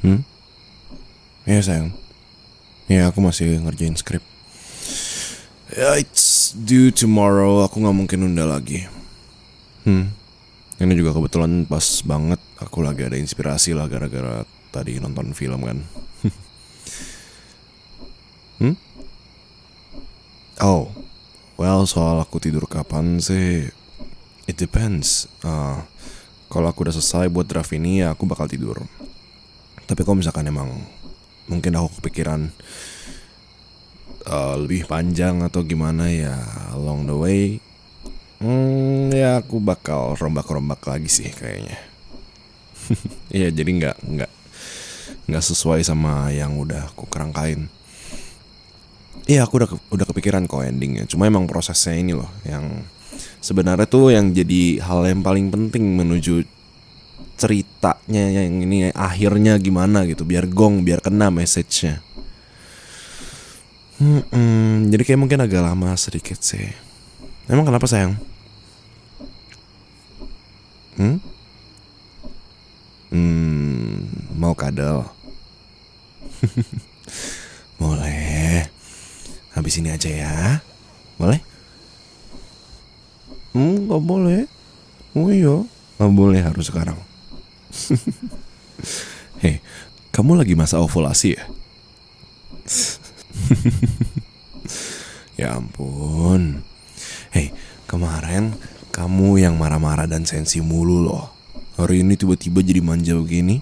Hmm? Ya sayang. Ya aku masih ngerjain skrip. Ya it's due tomorrow. Aku gak mungkin nunda lagi. Ini juga kebetulan pas banget. Aku lagi ada inspirasi lah gara-gara tadi nonton film kan. Oh, well soal aku tidur kapan sih, it depends. Kalau aku udah selesai buat draft ini ya aku bakal tidur. Tapi kalau misalkan emang mungkin aku kepikiran lebih panjang atau gimana ya along the way, ya aku bakal rombak-rombak lagi sih kayaknya. Iya jadi nggak sesuai sama yang udah aku kerangkain. Iya aku udah kepikiran kok endingnya. Cuma emang prosesnya ini loh yang sebenarnya tuh yang jadi hal yang paling penting menuju ceritanya yang ini akhirnya gimana gitu, biar kena message-nya. Jadi kayak mungkin agak lama sedikit sih. Emang kenapa sayang? Mau kadal? Boleh. Habis ini aja ya. Boleh? Gak boleh. Oh iya, gak boleh, harus sekarang. Hei, kamu lagi masa ovulasi ya? Ya ampun. Hei, kemarin kamu yang marah-marah dan sensi mulu loh. Hari ini tiba-tiba jadi manja begini.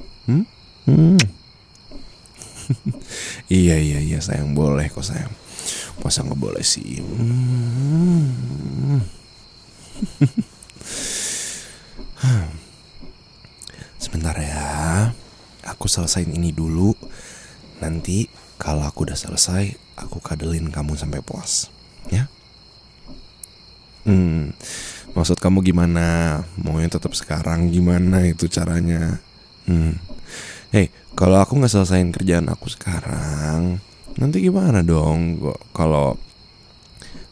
Iya sayang, boleh kok sayang. Masa gak boleh sih? Sebentar ya, aku selesain ini dulu. Nanti kalau aku udah selesai, aku kadelin kamu sampai puas. Ya? Maksud kamu gimana? Maunya tetap sekarang gimana itu caranya? Hey, kalau aku nggak selesain kerjaan aku sekarang, nanti gimana dong? Kalau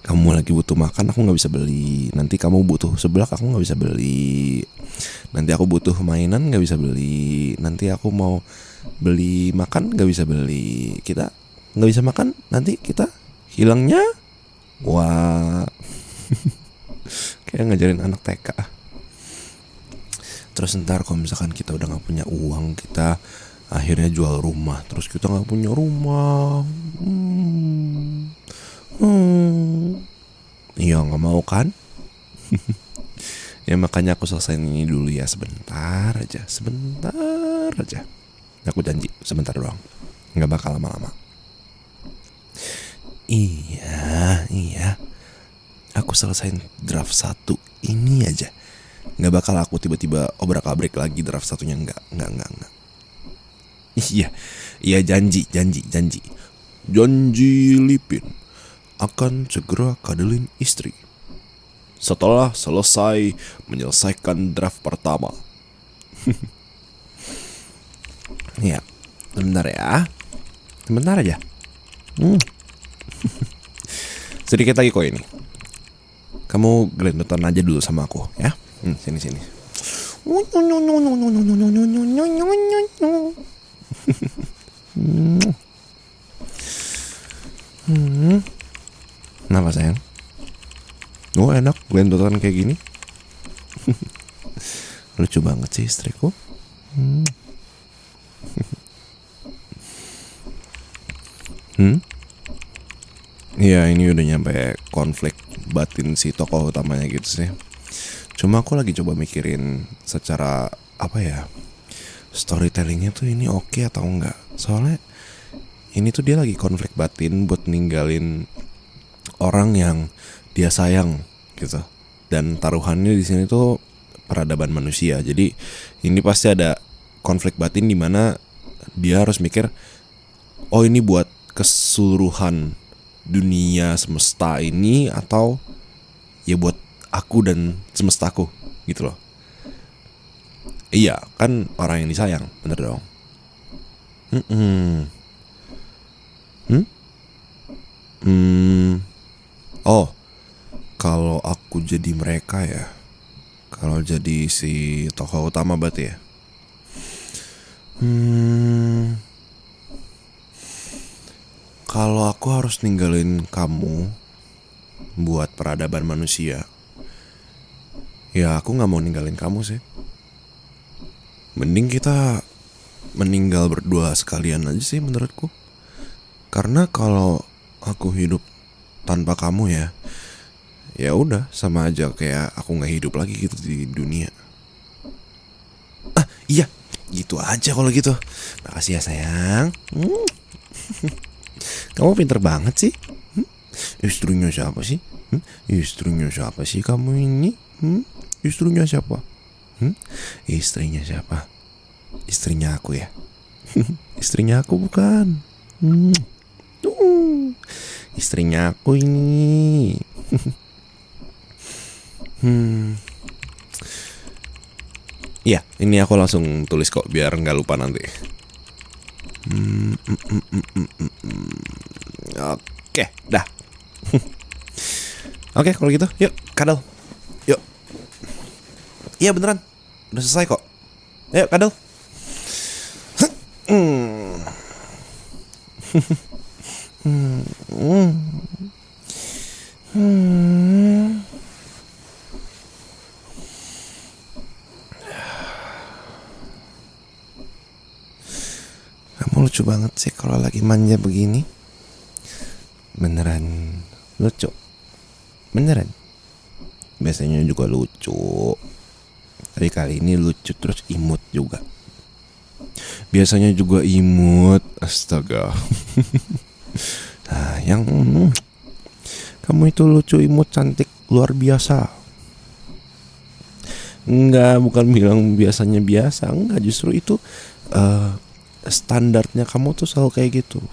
kamu lagi butuh makan, aku nggak bisa beli. Nanti kamu butuh seblak, aku nggak bisa beli. Nanti aku butuh mainan, nggak bisa beli. Nanti aku mau beli makan, nggak bisa beli. Kita nggak bisa makan, nanti kita hilangnya. Wah, kayak ngajarin anak TK. Terus ntar kalau misalkan kita udah nggak punya uang, kita akhirnya jual rumah. Terus kita nggak punya rumah. Iya nggak mau kan? Ya makanya aku selesaiin ini dulu ya, sebentar aja. Aku janji sebentar doang, nggak bakal lama-lama. Iya. Aku selesaiin draft 1 ini aja. Nggak bakal aku tiba-tiba obrak-abrik lagi draft satunya, nggak. Iya janji. Janji Lipin akan segera kadelin istri setelah selesai menyelesaikan draft pertama. Ya, sebentar aja. Sedikit lagi kok ini. Kamu gelendotan aja dulu sama aku ya. Sini. Kenapa sayang? Oh enak gelendotan kayak gini. Lucu banget sih istriku. Iya ini udah nyampe konflik batin si tokoh utamanya gitu sih. Cuma aku lagi coba mikirin secara apa ya, storytellingnya tuh ini oke atau enggak. Soalnya ini tuh dia lagi konflik batin buat ninggalin orang yang dia sayang gitu. Dan taruhannya di sini tuh peradaban manusia. Jadi ini pasti ada konflik batin di mana dia harus mikir, oh ini buat keseluruhan dunia semesta ini atau ya buat aku dan semestaku gitu loh. Iya kan orang yang disayang, bener dong. Oh, kalau aku jadi mereka ya, kalau jadi si tokoh utama berarti ya. Kalau aku harus ninggalin kamu buat peradaban manusia, ya aku gak mau ninggalin kamu sih. Mending kita meninggal berdua sekalian aja sih menurutku. Karena kalau aku hidup tanpa kamu ya udah sama aja kayak aku nggak hidup lagi gitu di dunia. Iya, gitu aja kalau gitu. Makasih ya sayang. Kamu pinter banget sih. Istrinya siapa sih? Istrinya siapa sih kamu ini? Istrinya siapa? Istrinya siapa? Istrinya aku ya. Istrinya aku bukan. Istrinya aku ini. Ya, ini aku langsung tulis kok biar nggak lupa nanti. Oke, dah. Oke, kalau gitu, yuk kadal. Yuk. Iya beneran, udah selesai kok. Yuk kadal. Kamu lucu banget sih kalau lagi manja begini. Beneran lucu. Beneran. Biasanya juga lucu, tapi kali ini lucu terus imut juga. Biasanya juga imut. Astaga. Nah, yang kamu itu lucu, imut, cantik, luar biasa. Enggak, bukan bilang biasanya biasa. Enggak, justru itu standarnya kamu tuh selalu kayak gitu.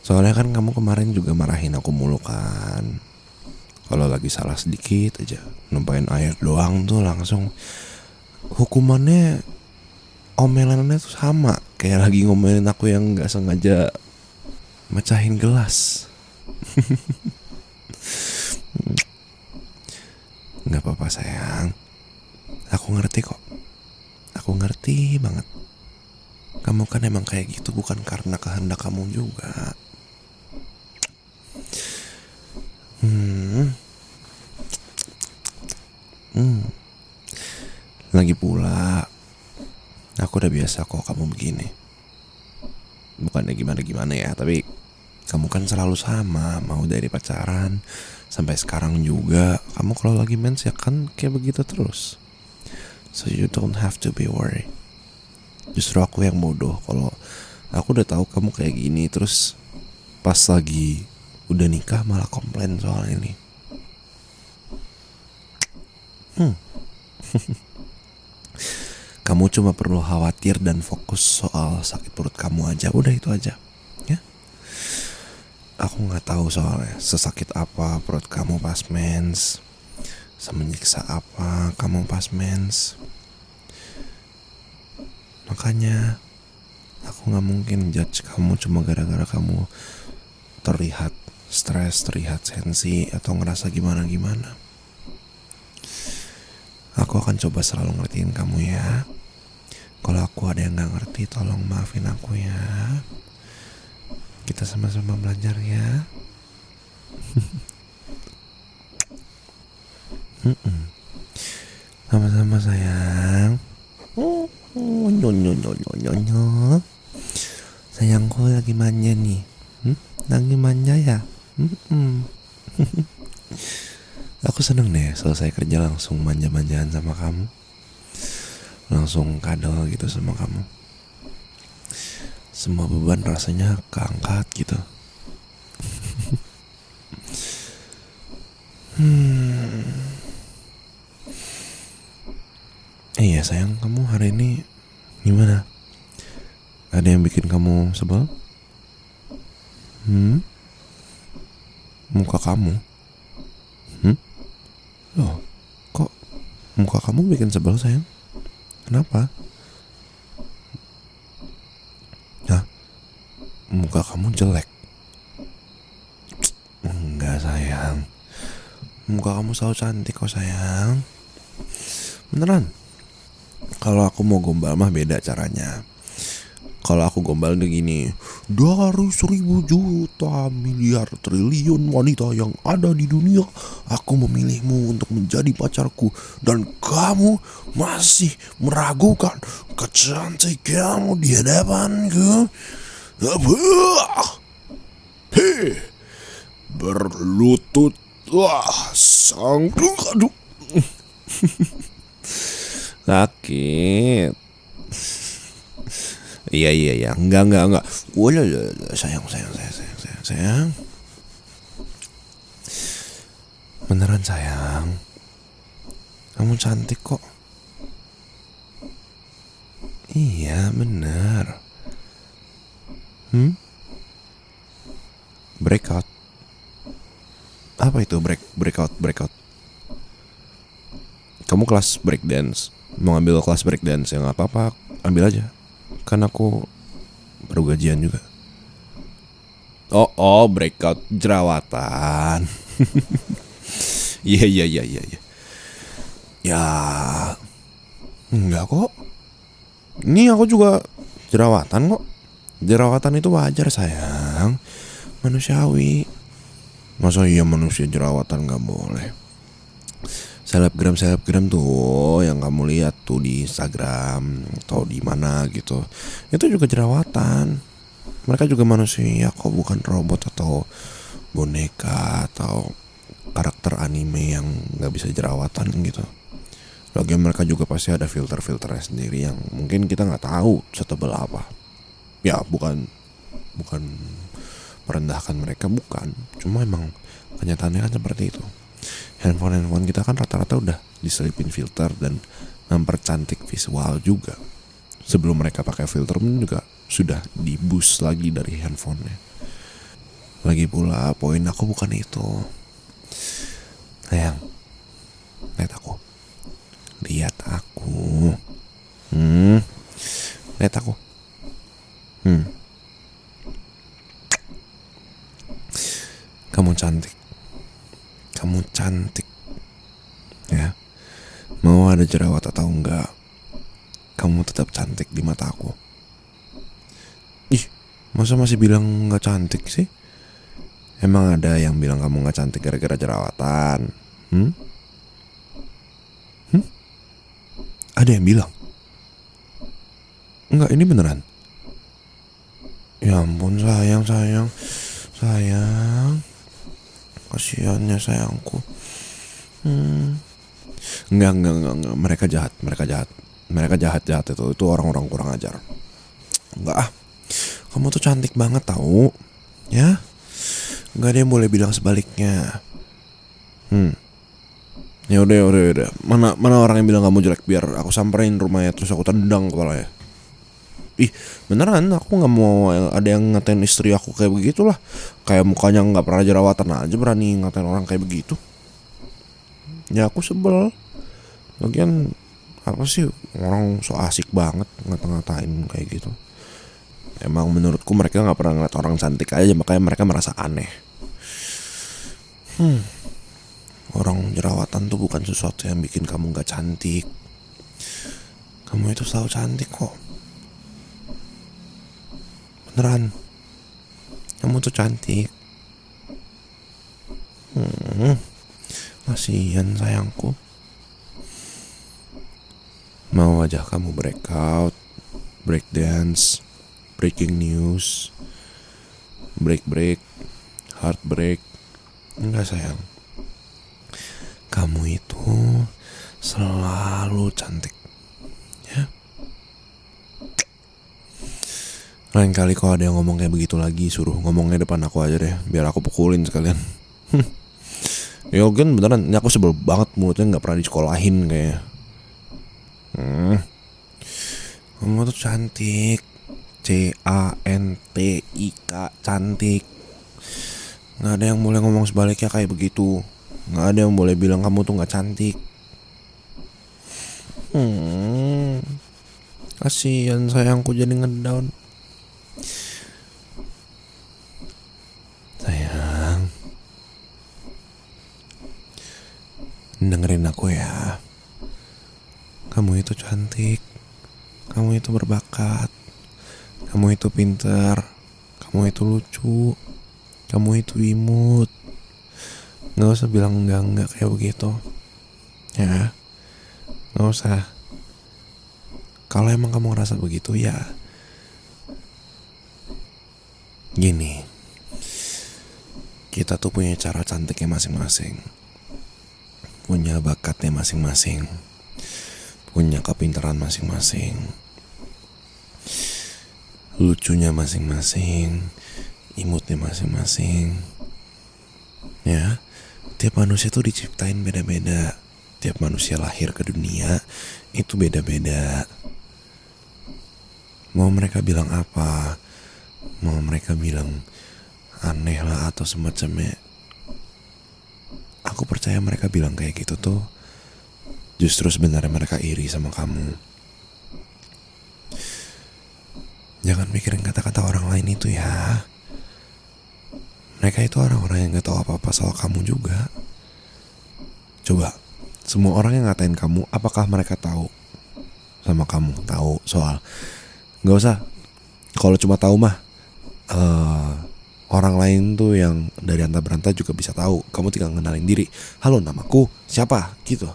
Soalnya kan kamu kemarin juga marahin aku mulu kan. Kalau lagi salah sedikit aja, numpain air doang tuh langsung hukumannya, omelannya tuh sama kayak lagi ngomelin aku yang gak sengaja mecahin gelas. Gak apa-apa sayang, aku ngerti kok. Aku ngerti banget. Kamu kan emang kayak gitu bukan karena kehendak kamu juga. Lagi pula aku udah biasa kok kamu begini. Bukannya gimana-gimana ya, tapi kamu kan selalu sama. Mau dari pacaran sampai sekarang juga, kamu kalau lagi mens ya kan kayak begitu terus. So you don't have to be worried. Justru aku yang bodoh kalau aku udah tahu kamu kayak gini, terus pas lagi udah nikah malah komplain soal ini. Kamu cuma perlu khawatir dan fokus soal sakit perut kamu aja. Udah itu aja ya. Aku gak tahu soalnya sesakit apa perut kamu pas mens, semenyiksa apa kamu pas mens. Makanya aku gak mungkin judge kamu cuma gara-gara kamu terlihat stres, terlihat sensi, atau ngerasa gimana-gimana. Aku akan coba selalu ngertiin kamu ya. Kalau aku ada yang gak ngerti, tolong maafin aku ya. Kita sama-sama belajar ya. Sama-sama sayang. Sayangku lagi manja nih. Lagi manja ya. Aku seneng deh selesai kerja langsung manja-manjaan sama kamu, langsung kadal gitu sama kamu. Semua beban rasanya keangkat gitu. Iya sayang, kamu hari ini gimana? Ada yang bikin kamu sebel? Muka kamu? Loh, kok muka kamu bikin sebel sayang? Kenapa? Hah? Muka kamu jelek? Enggak sayang, muka kamu selalu cantik kok sayang. Beneran. Kalau aku mau gombal mah beda caranya. Kalau aku gombal tuh gini, dari 1.000 juta miliar triliun wanita yang ada di dunia, aku memilihmu untuk menjadi pacarku, dan kamu masih meragukan kecantikanmu di hadapanku. Apa? Hei, berlututlah sang aduh, sakit. Iya, enggak. Wala, sayang. Beneran sayang, kamu cantik kok. Iya bener. Breakout. Apa itu breakout? Kamu kelas breakdance, mau ambil kelas breakdance, ya nggak apa-apa, ambil aja. Kan aku baru gajian juga. Oh, breakout jerawatan. Iya. Ya, enggak kok. Ini aku juga jerawatan kok. Jerawatan itu wajar sayang, manusiawi. Masa iya manusia jerawatan nggak boleh? Selebgram tuh yang kamu lihat tuh di Instagram atau di mana gitu, itu juga jerawatan. Mereka juga manusia kok, bukan robot atau boneka atau karakter anime yang nggak bisa jerawatan gitu. Lagian mereka juga pasti ada filternya sendiri yang mungkin kita nggak tahu setebal apa. Ya bukan merendahkan mereka, bukan. Cuma emang kenyataannya kan seperti itu. Handphone kita kan rata-rata udah diselipin filter dan mempercantik visual juga. Sebelum mereka pakai filter pun juga sudah di-boost lagi dari handphonenya. Lagi pula poin aku bukan itu. Sayang, lihat aku. Lihat aku. Kamu cantik. Ya. Mau ada jerawat atau enggak, kamu tetap cantik di mata aku. Ih, masa masih bilang enggak cantik sih? Emang ada yang bilang kamu enggak cantik gara-gara jerawatan? Ada yang bilang? Enggak, ini beneran. Ya ampun sayang. Kasiannya sayangku. Enggak. Mereka jahat itu orang-orang kurang ajar. Enggak. Kamu tuh cantik banget tahu. Ya. Enggak ada yang boleh bilang sebaliknya. Ya udah. Mana orang yang bilang kamu jelek, biar aku samperin rumahnya terus aku tendang kepalanya. Ih, beneran aku nggak mau ada yang ngatain istri aku kayak begitulah. Kayak mukanya nggak pernah jerawatan aja berani ngatain orang kayak begitu. Ya aku sebel. Lagian apa sih, orang so asik banget ngata-ngatain kayak gitu. Emang menurutku mereka nggak pernah ngeliat orang cantik aja, makanya mereka merasa aneh. Orang jerawatan tuh bukan sesuatu yang bikin kamu nggak cantik. Kamu itu selalu cantik kok. Beneran, kamu tuh cantik. Kasihan sayangku. Mau aja kamu breakout, breakdance, breaking news, break, heartbreak. Enggak sayang, kamu itu selalu cantik. Ya. Lain kali kalau ada yang ngomong kayak begitu lagi, suruh ngomongnya depan aku aja deh, biar aku pukulin sekalian. Yogen beneran, ini aku sebel banget, mulutnya gak pernah disekolahin kayaknya. Kamu tuh cantik, CANTIK, cantik. Gak ada yang boleh ngomong sebaliknya kayak begitu. Gak ada yang boleh bilang kamu tuh gak cantik. Kasian sayangku jadi ngedown. Sayang, dengerin aku ya. Kamu itu cantik, kamu itu berbakat, kamu itu pinter, kamu itu lucu, kamu itu imut. Gak usah bilang enggak kayak begitu. Ya, gak usah. Kalau emang kamu ngerasa begitu ya gini, kita tuh punya cara cantiknya masing-masing, punya bakatnya masing-masing, punya kepintaran masing-masing, lucunya masing-masing, imutnya masing-masing. Ya, tiap manusia tuh diciptain beda-beda. Tiap manusia lahir ke dunia itu beda-beda. Mau mereka bilang apa, mau mereka bilang aneh lah atau semacamnya, aku percaya mereka bilang kayak gitu tuh justru sebenarnya mereka iri sama kamu. Jangan mikirin kata-kata orang lain itu ya. Mereka itu orang-orang yang gak tahu apa-apa soal kamu juga. Coba, semua orang yang ngatain kamu, apakah mereka tahu sama kamu? Tahu soal? Gak usah. Kalau cuma tahu mah, orang lain tuh yang dari anta beranta juga bisa tahu. Kamu tinggal ngenalin diri. Halo, namaku siapa? Gitu.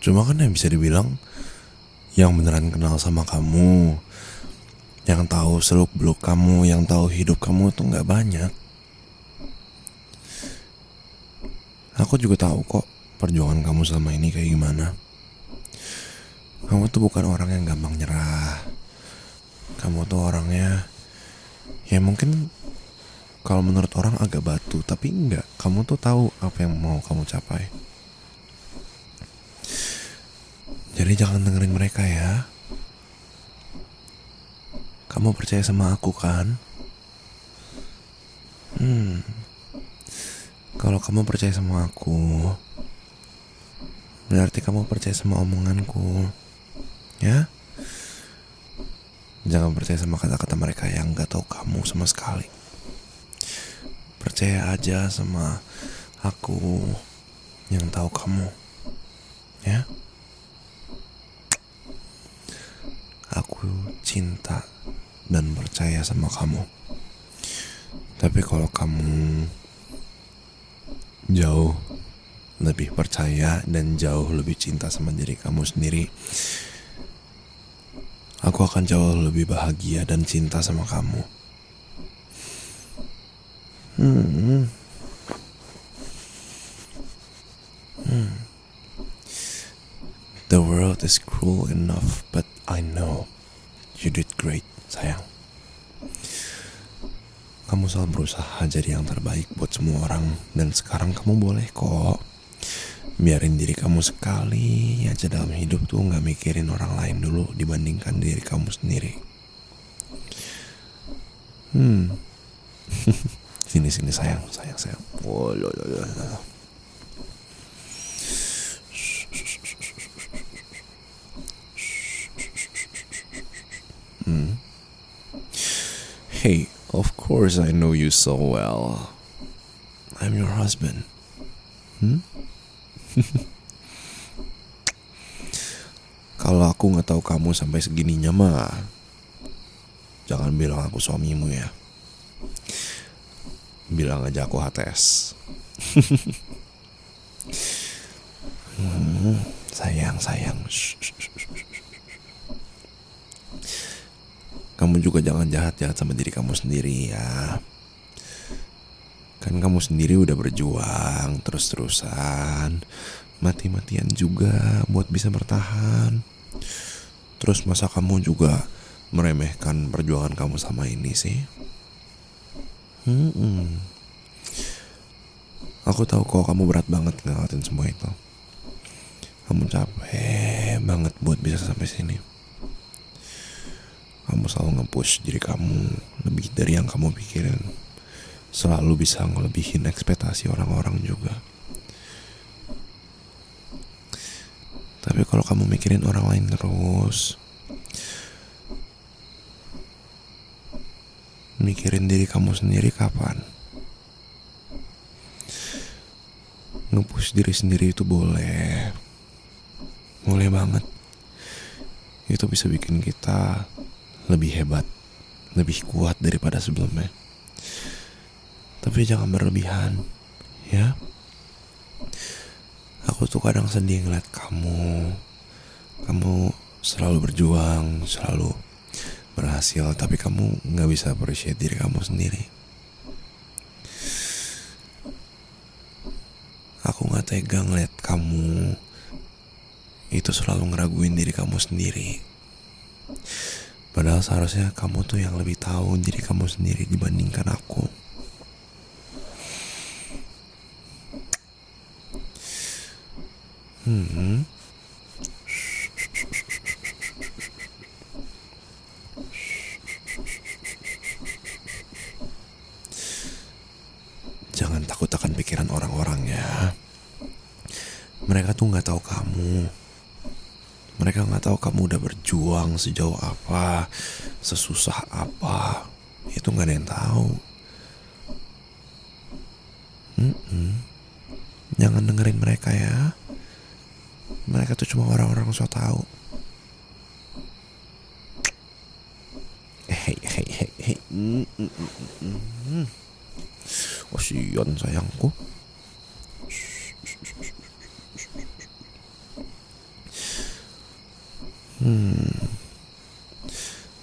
Cuma kan yang bisa dibilang yang beneran kenal sama kamu, yang tahu seluk beluk kamu, yang tahu hidup kamu tuh gak banyak. Aku juga tahu kok perjuangan kamu selama ini kayak gimana. Kamu tuh bukan orang yang gampang nyerah. Kamu tuh orangnya ya mungkin kalau menurut orang agak batu, tapi enggak. Kamu tuh tahu apa yang mau kamu capai. Jadi jangan dengerin mereka ya. Kamu percaya sama aku kan? Kalau kamu percaya sama aku, berarti kamu percaya sama omonganku. Ya? Jangan percaya sama kata-kata mereka yang gak tahu kamu sama sekali. Percaya aja sama aku yang tahu kamu. Ya? Aku cinta dan percaya sama kamu. Tapi kalau kamu jauh lebih percaya dan jauh lebih cinta sama diri kamu sendiri, aku akan jauh lebih bahagia dan cinta sama kamu. The world is cruel enough, but I know you did great, sayang. Kamu selalu berusaha jadi yang terbaik buat semua orang. Dan sekarang kamu boleh kok biarin diri kamu sekali aja dalam hidup tuh gak mikirin orang lain dulu dibandingkan diri kamu sendiri. Sini sayang. Oh, Hey, of course I know you so well. I'm your husband. Kalau aku gak tahu kamu sampai segininya mah, jangan bilang aku suamimu ya. Bilang aja aku HTS. Sayang. Kamu juga jangan jahat-jahat sama diri kamu sendiri ya. Kan kamu sendiri udah berjuang terus-terusan, mati-matian juga buat bisa bertahan. Terus masa kamu juga meremehkan perjuangan kamu sama ini sih? Aku tahu kok kamu berat banget ngelewatin semua itu. Kamu capek banget buat bisa sampai sini. Kamu selalu nge-push diri kamu lebih dari yang kamu pikirin. Selalu bisa ngelebihin ekspektasi orang-orang juga. Tapi kalau kamu mikirin orang lain terus, mikirin diri kamu sendiri kapan? Nge-push diri sendiri itu boleh banget. banget. Itu bisa bikin kita lebih hebat, lebih kuat daripada sebelumnya. Tapi jangan berlebihan, ya. Aku tuh kadang sedih ngeliat kamu. Kamu selalu berjuang, selalu berhasil, tapi kamu gak bisa appreciate diri kamu sendiri. Aku gak tega ngeliat kamu itu selalu ngeraguin diri kamu sendiri. Padahal seharusnya kamu tuh yang lebih tahu diri kamu sendiri dibandingkan aku. Jangan takut akan pikiran orang-orang ya. Mereka tuh gak tahu kamu. Mereka gak tahu kamu udah berjuang sejauh apa, sesusah apa. Itu gak ada yang tahu. Jangan dengerin mereka ya. Mereka tuh cuma orang-orang so tahu. Hei. Kasihan sayangku.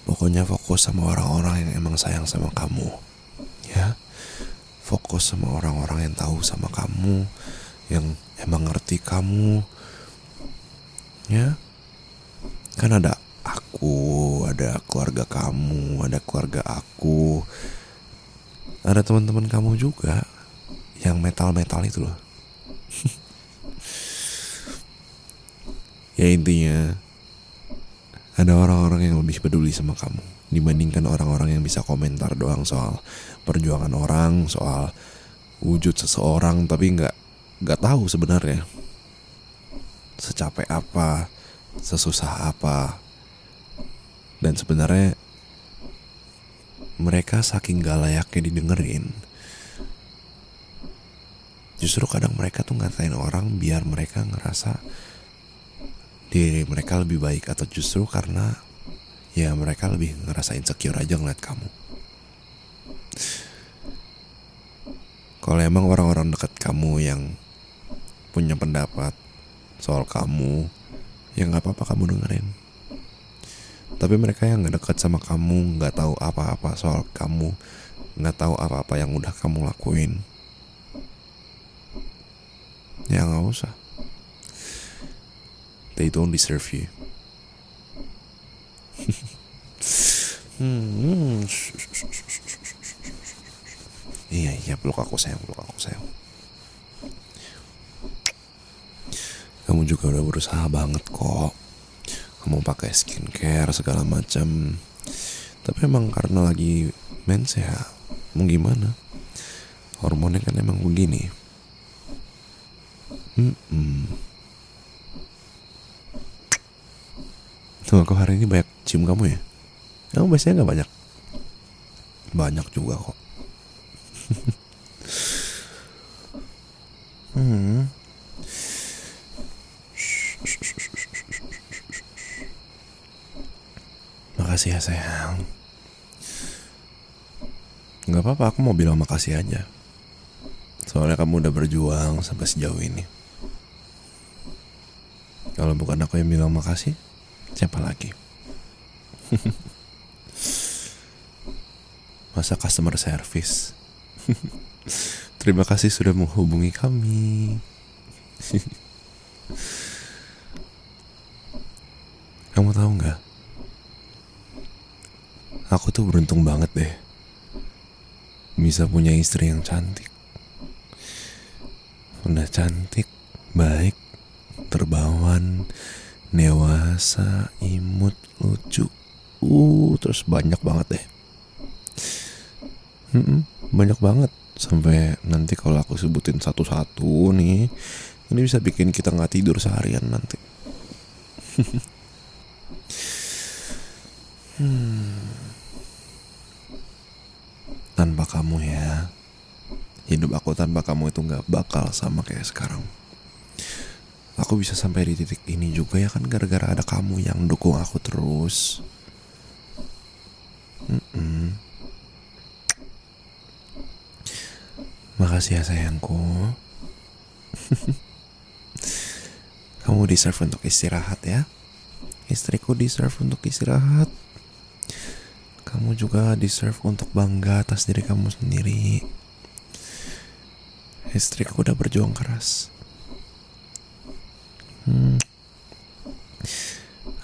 Pokoknya fokus sama orang-orang yang emang sayang sama kamu, ya. Fokus sama orang-orang yang tahu sama kamu, yang emang ngerti kamu, ya. Kan ada aku, ada keluarga kamu, ada keluarga aku, ada teman-teman kamu juga yang metal-metal itu loh. Ya intinya ada orang-orang yang lebih peduli sama kamu dibandingkan orang-orang yang bisa komentar doang soal perjuangan orang, soal wujud seseorang, tapi nggak tahu sebenarnya secapek apa, sesusah apa. Dan sebenarnya mereka saking gak layaknya didengerin, justru kadang mereka tuh ngatain orang biar mereka ngerasa diri mereka lebih baik, atau justru karena ya mereka lebih ngerasa insecure aja ngeliat kamu. Kalau emang orang-orang dekat kamu yang punya pendapat soal kamu, ya gak apa-apa kamu dengerin. Tapi mereka yang gak dekat sama kamu, gak tahu apa-apa soal kamu, gak tahu apa-apa yang udah kamu lakuin, ya gak usah. They don't deserve you. Iya, peluk aku sayang. Kamu juga udah berusaha banget kok. Kamu pakai skincare segala macam. Tapi emang karena lagi mens ya, mau gimana? Hormonnya kan emang begini. Tuh, aku hari ini banyak cium kamu ya. Kamu biasanya gak banyak. Banyak juga kok. Makasih ya sayang. Gak apa-apa, aku mau bilang makasih aja. Soalnya kamu udah berjuang sampai sejauh ini. Kalau bukan aku yang bilang makasih, siapa lagi? Masa customer service. Terima kasih sudah menghubungi kami. Kamu tahu nggak? Aku tuh beruntung banget deh bisa punya istri yang cantik. Udah cantik, baik, terbawan, dewasa, imut, lucu. Terus banyak banget deh. Banyak banget. Sampai nanti kalau aku sebutin satu-satu nih, ini bisa bikin kita gak tidur seharian nanti. Tanpa kamu ya, hidup aku tanpa kamu itu gak bakal sama kayak sekarang. Aku bisa sampai di titik ini juga ya kan gara-gara ada kamu yang dukung aku terus. Makasih ya sayangku. Kamu deserve untuk istirahat ya. Istriku deserve untuk istirahat. Kamu juga deserve untuk bangga atas diri kamu sendiri. Istriku udah berjuang keras.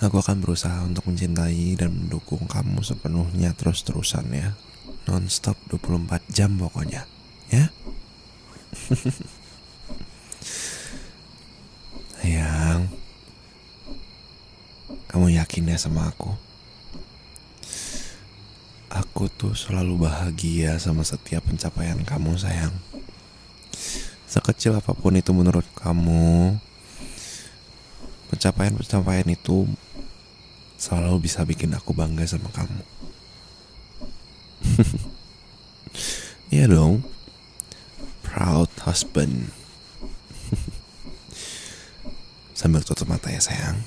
Aku akan berusaha untuk mencintai dan mendukung kamu sepenuhnya terus-terusan ya. Non-stop 24 jam pokoknya. Ya. Sayang, kamu yakin ya sama aku? Aku tuh selalu bahagia sama setiap pencapaian kamu sayang. Sekecil apapun itu menurut kamu, pencapaian-pencapaian itu selalu bisa bikin aku bangga sama kamu. Iya dong. Proud husband. Sambil tutup mata ya sayang.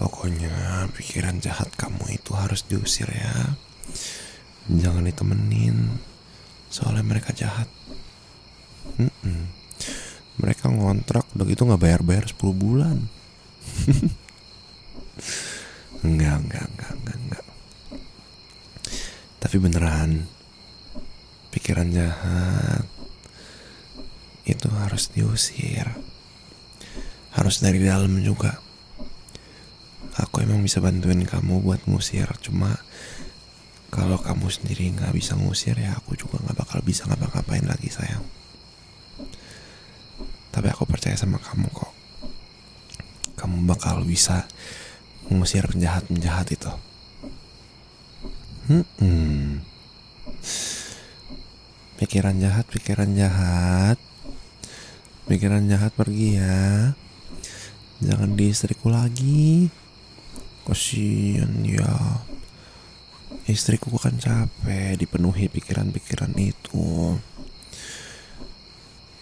Pokoknya pikiran jahat kamu itu harus diusir ya. Jangan ditemenin. Soalnya mereka jahat. Mereka ngontrak udah gitu gak bayar-bayar 10 bulan. Enggak. Tapi beneran, pikiran jahat itu harus diusir. Harus dari dalam juga. Aku emang bisa bantuin kamu buat ngusir. Cuma kalau kamu sendiri gak bisa ngusir ya aku juga gak bakal bisa ngapa-ngapain lagi sayang. Tapi aku percaya sama kamu kok. Kamu bakal bisa mengusir penjahat-penjahat itu. Pikiran jahat pergi ya. Jangan di istriku lagi. Kasian ya. Istriku kan capek dipenuhi pikiran-pikiran itu.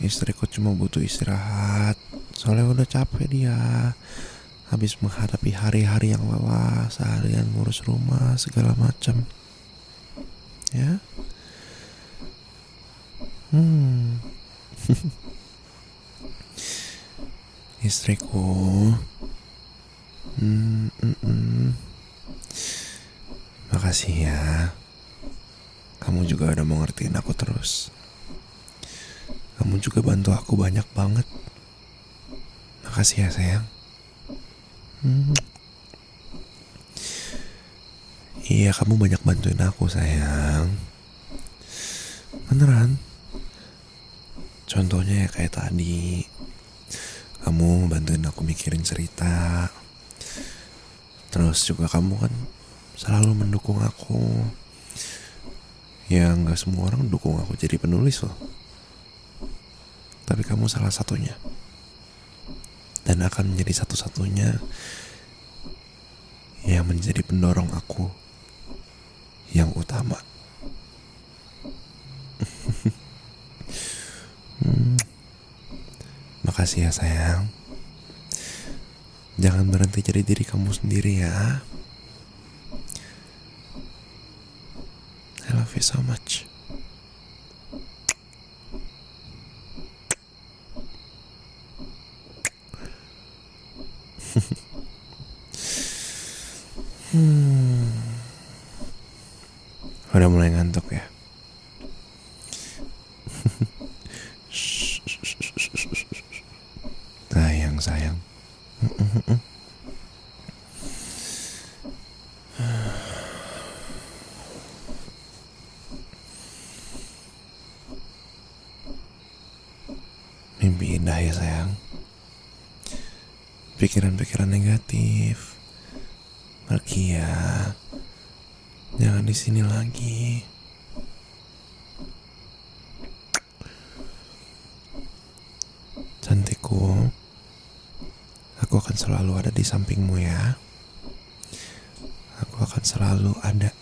Istriku cuma butuh istirahat. Soalnya udah capek dia. Habis menghadapi hari-hari yang lelah, seharian ngurus rumah segala macam. Ya. Istriku. Makasih ya. Kamu juga udah mau ngertiin aku terus. Kamu juga bantu aku banyak banget. Makasih ya sayang. Iya, kamu banyak bantuin aku sayang. Beneran. Contohnya ya kayak tadi, kamu bantuin aku mikirin cerita. Terus juga kamu kan selalu mendukung aku. Ya gak semua orang dukung aku jadi penulis loh. Tapi kamu salah satunya. Dan akan menjadi satu-satunya yang menjadi pendorong aku yang utama. Makasih ya sayang. Jangan berhenti jadi diri kamu sendiri ya. I love you so much. Udah mulai ngantuk ya. Sayang. Mimpi indah ya sayang. Pikiran-pikiran negatif pergi ya. Jangan di sini lagi. Cantikku, aku akan selalu ada di sampingmu ya. Aku akan selalu ada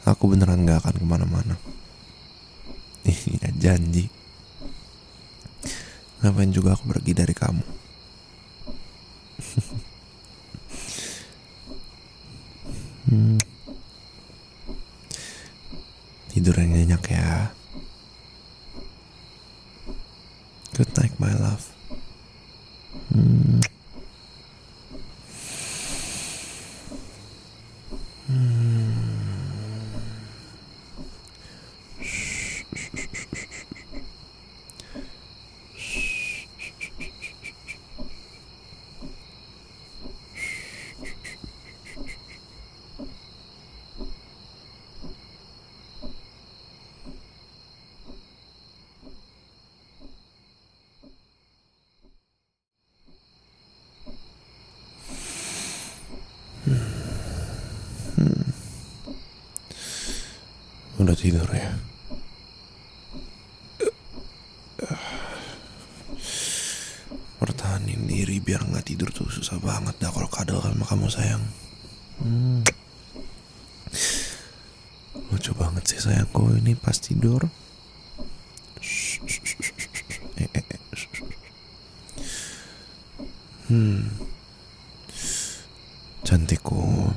Aku beneran gak akan kemana-mana. Iya janji. Ngapain juga aku pergi dari kamu. Tidur yang nyenyak ya. Good night my love. Udah tidur ya. Pertahanin diri biar gak tidur tuh susah banget dah kalau kadal sama kamu sayang. Lucu banget sih sayangku ini pas tidur. Cantikku,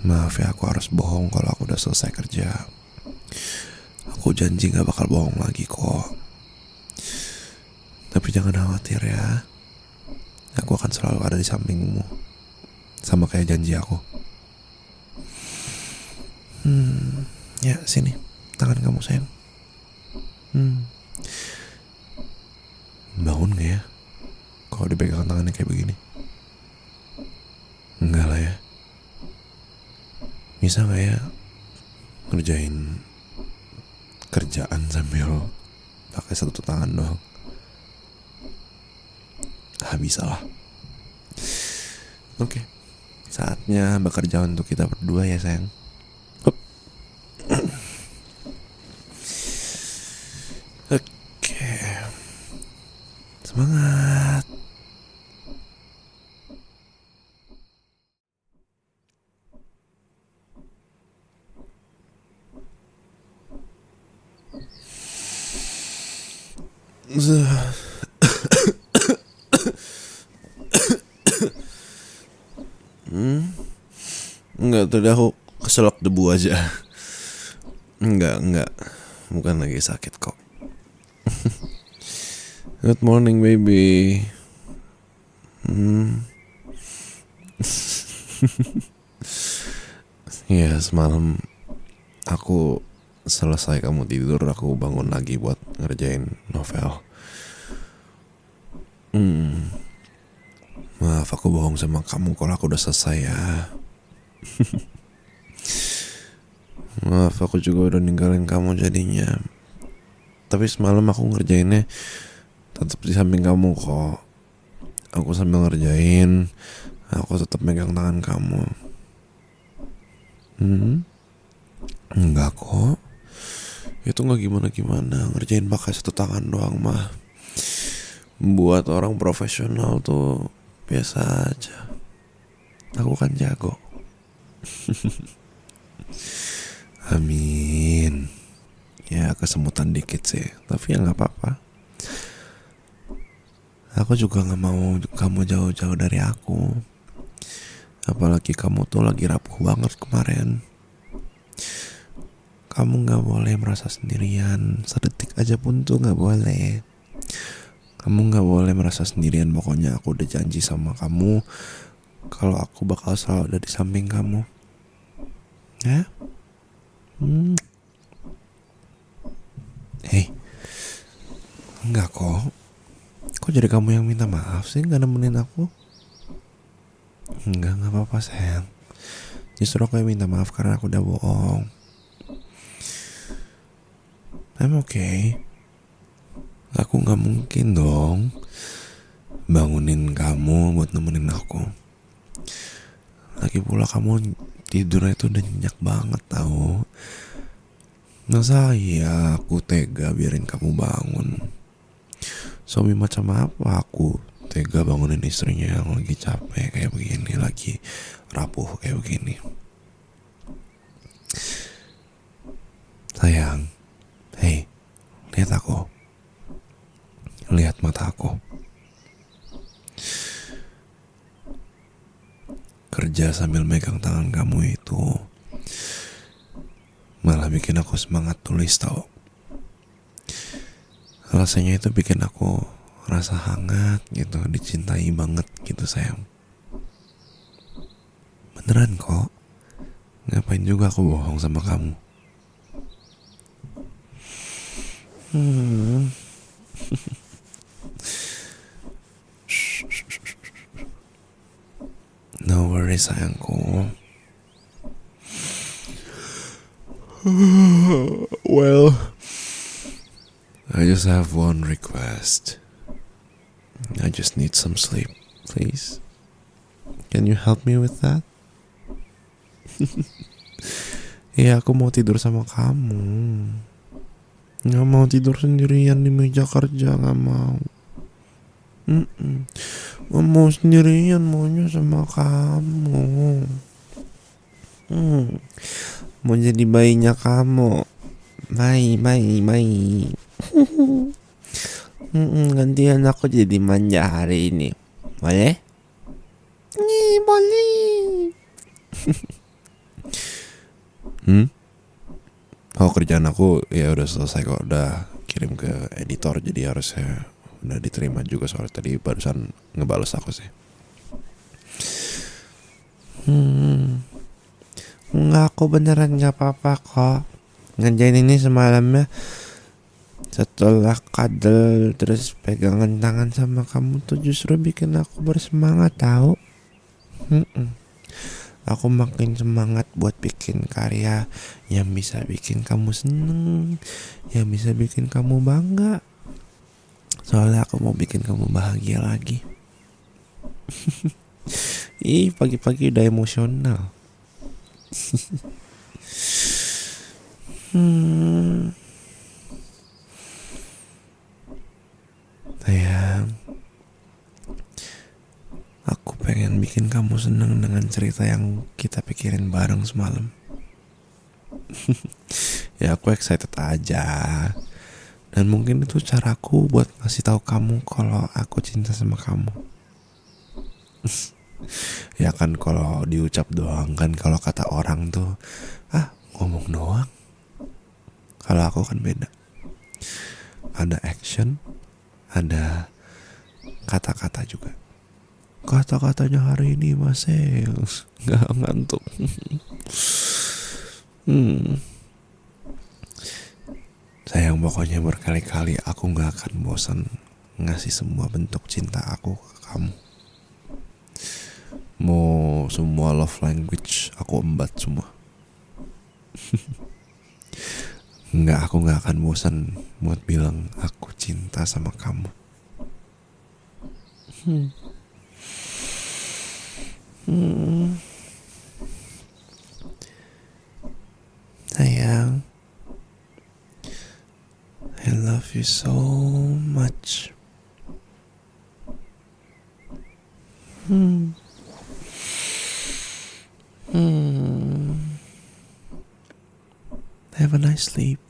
maaf ya aku harus bohong kalau aku udah selesai kerja. Aku janji gak bakal bohong lagi kok. Tapi jangan khawatir ya, aku akan selalu ada di sampingmu, sama kayak janji aku. Ya sini, tangan kamu sayang. Bangun gak ya kalau dipegang tangannya kayak begini? Enggak lah ya. Bisa gak ya ngerjain kerjaan sambil pakai satu tangan doang? Bisa lah. Oke, saatnya bekerja untuk kita berdua ya sayang. Oke, semangat. Enggak, tadi aku keselak debu aja. Enggak. Bukan lagi sakit kok. Good morning baby. Ya semalam aku selesai kamu tidur, aku bangun lagi buat ngerjain novel. Maaf aku bohong sama kamu kalau aku udah selesai ya. Maaf aku juga udah ninggalin kamu jadinya. Tapi semalam aku ngerjainnya tetap di samping kamu kok. Aku sambil ngerjain, aku tetap megang tangan kamu. Enggak kok. Itu gak gimana-gimana. Ngerjain pakai satu tangan doang mah. Buat orang profesional tuh biasa aja. Aku kan jago. Amin. Ya kesemutan dikit sih, tapi ya gak apa-apa. Aku juga gak mau kamu jauh-jauh dari aku. Apalagi kamu tuh lagi rapuh banget kemarin. Kamu gak boleh merasa sendirian. Sedetik aja pun tuh gak boleh. Kamu gak boleh merasa sendirian. Pokoknya aku udah janji sama kamu kalau aku bakal selalu ada di samping kamu. Ya? Enggak kok. Kok jadi kamu yang minta maaf sih gak nemenin aku? Enggak apa-apa sayang. Justru aku yang minta maaf karena aku udah bohong. I'm okay. Aku gak mungkin dong bangunin kamu buat nemenin aku. Lagi pula kamu tidurnya itu udah nyenyak banget tau. Masa iya aku tega biarin kamu bangun? Suami macam apa aku tega bangunin istrinya yang lagi capek kayak begini, lagi rapuh kayak begini? Sayang, hey, lihat aku. Lihat mata aku. Kerja sambil megang tangan kamu itu malah bikin aku semangat tulis tau. Rasanya itu bikin aku rasa hangat gitu, dicintai banget gitu sayang. Beneran kok. Ngapain juga aku bohong sama kamu. No worries sayangku. Well, I just have one request. I just need some sleep, please. Can you help me with that? Iya, aku mau tidur sama kamu. Gak mau tidur sendirian di meja kerja, gak mau. Gak mau sendirian, maunya sama kamu. Mau jadi bayinya kamu. Bayi. Gantian aku jadi manja hari ini. Boleh? Boleh. Oh, kerjaan aku ya udah selesai kok, udah kirim ke editor, jadi harusnya udah diterima juga, soalnya tadi barusan ngebales aku sih. Enggak, aku beneran gak apa-apa kok. Ngerjain ini semalamnya setelah kadal terus pegangan tangan sama kamu tuh justru bikin aku bersemangat tahu. Aku makin semangat buat bikin karya yang bisa bikin kamu seneng, yang bisa bikin kamu bangga. Soalnya aku mau bikin kamu bahagia lagi. Ih, pagi-pagi udah emosional. Sayang, aku pengen bikin kamu seneng dengan cerita yang kita pikirin bareng semalam. Ya aku excited aja. Dan mungkin itu caraku buat ngasih tahu kamu kalau aku cinta sama kamu. Ya kan kalau diucap doang kan, kalau kata orang tuh ngomong doang. Kalau aku kan beda. Ada action, ada kata-kata juga. Kata-katanya hari ini Mas gak ngantuk. Sayang, pokoknya berkali-kali aku gak akan bosan ngasih semua bentuk cinta aku ke kamu. Mau semua love language aku embat semua. Aku gak akan bosan buat bilang aku cinta sama kamu. Sayang, I love you so much. Have a nice sleep.